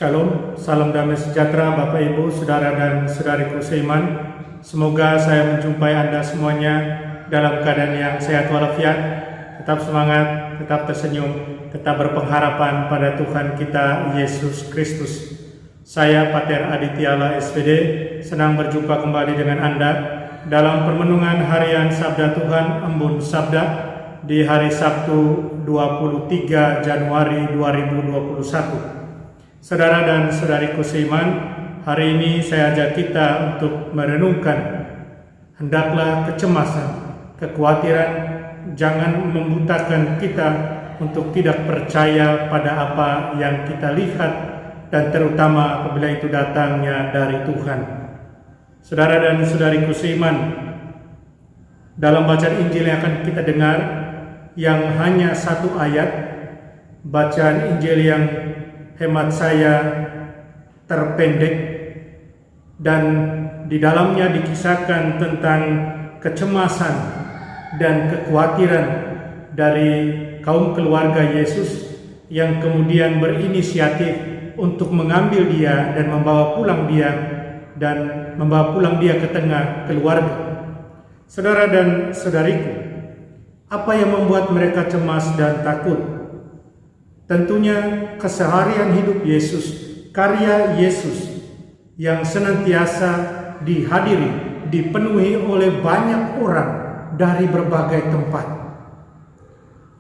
Shalom, salam damai sejahtera Bapak Ibu, Saudara dan Saudariku seiman. Semoga saya menjumpai Anda semuanya dalam keadaan yang sehat walafiat, tetap semangat, tetap tersenyum, tetap berpengharapan pada Tuhan kita Yesus Kristus. Saya Pater Aditya SPD, senang berjumpa kembali dengan Anda dalam permenungan harian Sabda Tuhan Embun Sabda di hari Sabtu 23 Januari 2021. Saudara dan saudariku seiman, hari ini saya ajak kita untuk merenungkan, hendaklah kecemasan, kekhawatiran jangan membutakan kita untuk tidak percaya pada apa yang kita lihat, dan terutama apabila itu datangnya dari Tuhan. Saudara dan saudariku seiman, dalam bacaan Injil yang akan kita dengar, yang hanya satu ayat, bacaan Injil yang hemat saya terpendek, dan di dalamnya dikisahkan tentang kecemasan dan kekhawatiran dari kaum keluarga Yesus yang kemudian berinisiatif untuk mengambil dia dan membawa pulang dia ke tengah keluarga. Saudara dan saudariku, apa yang membuat mereka cemas dan takut? Tentunya keseharian hidup Yesus, karya Yesus yang senantiasa dihadiri, dipenuhi oleh banyak orang dari berbagai tempat.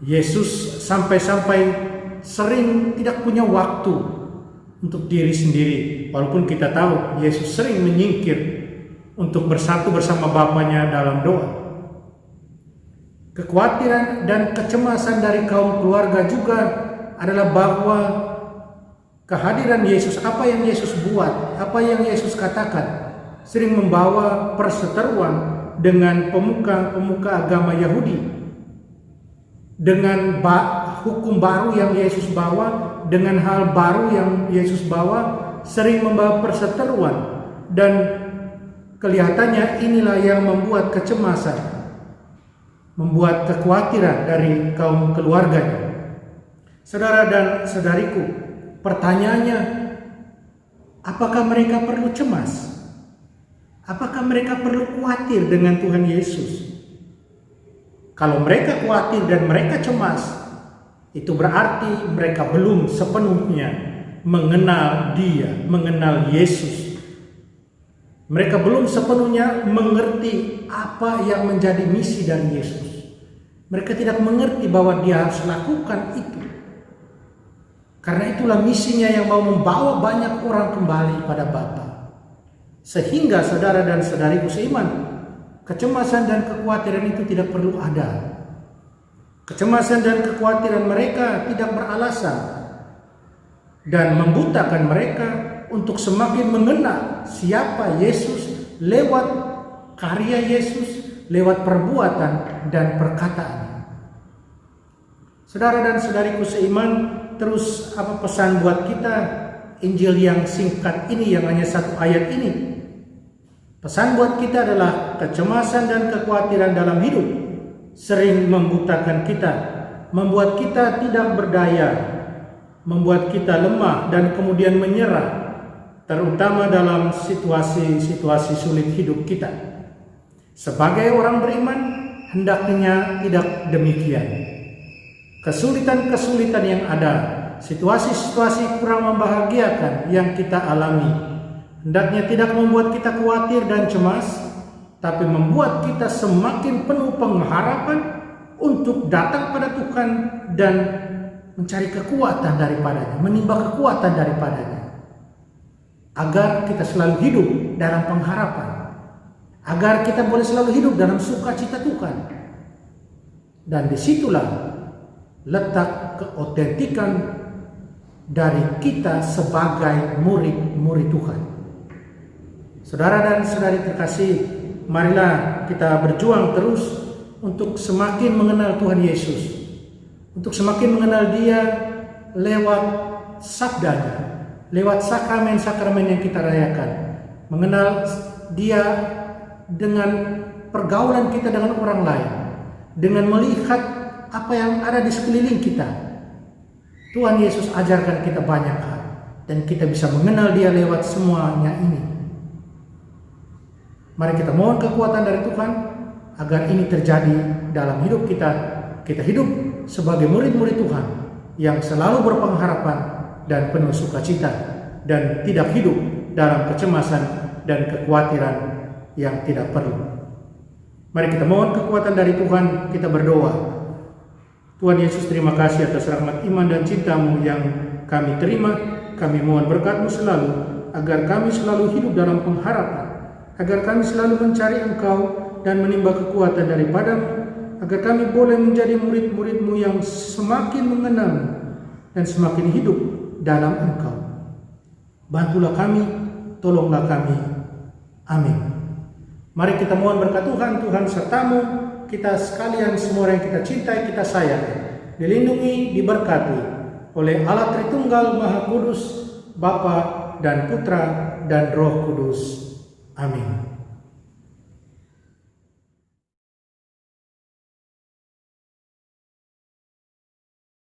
Yesus sampai-sampai sering tidak punya waktu untuk diri sendiri, walaupun kita tahu Yesus sering menyingkir untuk bersatu bersama Bapanya dalam doa. Kekhawatiran dan kecemasan dari kaum keluarga juga adalah bahwa kehadiran Yesus, apa yang Yesus buat, apa yang Yesus katakan, sering membawa perseteruan dengan pemuka-pemuka agama Yahudi. Dengan hukum baru yang Yesus bawa, dengan hal baru yang Yesus bawa, sering membawa perseteruan, dan kelihatannya inilah yang membuat kecemasan, membuat kekhawatiran dari kaum keluarganya. Saudara dan saudariku, pertanyaannya, apakah mereka perlu cemas? Apakah mereka perlu khawatir dengan Tuhan Yesus? Kalau mereka khawatir dan mereka cemas, itu berarti mereka belum sepenuhnya mengenal Dia, mengenal Yesus. Mereka belum sepenuhnya mengerti apa yang menjadi misi dari Yesus. Mereka tidak mengerti bahwa Dia harus lakukan itu. Karena itulah misinya yang mau membawa banyak orang kembali pada Bapa. Sehingga saudara dan saudariku seiman, kecemasan dan kekhawatiran itu tidak perlu ada. Kecemasan dan kekhawatiran mereka tidak beralasan dan membutakan mereka untuk semakin mengenal siapa Yesus lewat karya Yesus, lewat perbuatan dan perkataan. Saudara dan saudariku seiman, terus apa pesan buat kita Injil yang singkat ini, yang hanya satu ayat ini? Pesan buat kita adalah kecemasan dan kekhawatiran dalam hidup sering membutakan kita, membuat kita tidak berdaya, membuat kita lemah dan kemudian menyerah, terutama dalam situasi-situasi sulit hidup kita. Sebagai orang beriman, hendaknya tidak demikian. Kesulitan-kesulitan yang ada, situasi-situasi kurang membahagiakan yang kita alami, hendaknya tidak membuat kita khawatir dan cemas, tapi membuat kita semakin penuh pengharapan untuk datang pada Tuhan dan mencari kekuatan daripadanya, menimba kekuatan daripadanya, agar kita selalu hidup dalam pengharapan, agar kita boleh selalu hidup dalam sukacita Tuhan. Dan disitulah letak keotentikan dari kita sebagai murid-murid Tuhan. Saudara dan saudari terkasih, marilah kita berjuang terus untuk semakin mengenal Tuhan Yesus, untuk semakin mengenal Dia lewat sabdanya, lewat sakramen-sakramen yang kita rayakan, mengenal Dia dengan pergaulan kita dengan orang lain, dengan melihat apa yang ada di sekeliling kita. Tuhan Yesus ajarkan kita banyak hal, dan kita bisa mengenal Dia lewat semuanya ini. Mari kita mohon kekuatan dari Tuhan agar ini terjadi dalam hidup kita. Kita hidup sebagai murid-murid Tuhan yang selalu berpengharapan dan penuh sukacita, dan tidak hidup dalam kecemasan dan kekhawatiran yang tidak perlu. Mari kita mohon kekuatan dari Tuhan, kita berdoa. Tuhan Yesus, terima kasih atas rahmat iman dan cinta-Mu yang kami terima. Kami mohon berkat-Mu selalu, agar kami selalu hidup dalam pengharapan, agar kami selalu mencari Engkau dan menimba kekuatan daripada-Mu, agar kami boleh menjadi murid-murid-Mu yang semakin mengenal-Mu dan semakin hidup dalam Engkau. Bantulah kami, tolonglah kami. Amin. Mari kita mohon berkat Tuhan. Tuhan serta-Mu, kita sekalian, semua yang kita cintai, kita sayang, dilindungi, diberkati oleh Allah Tritunggal Maha Kudus, Bapa dan Putra dan Roh Kudus. Amin.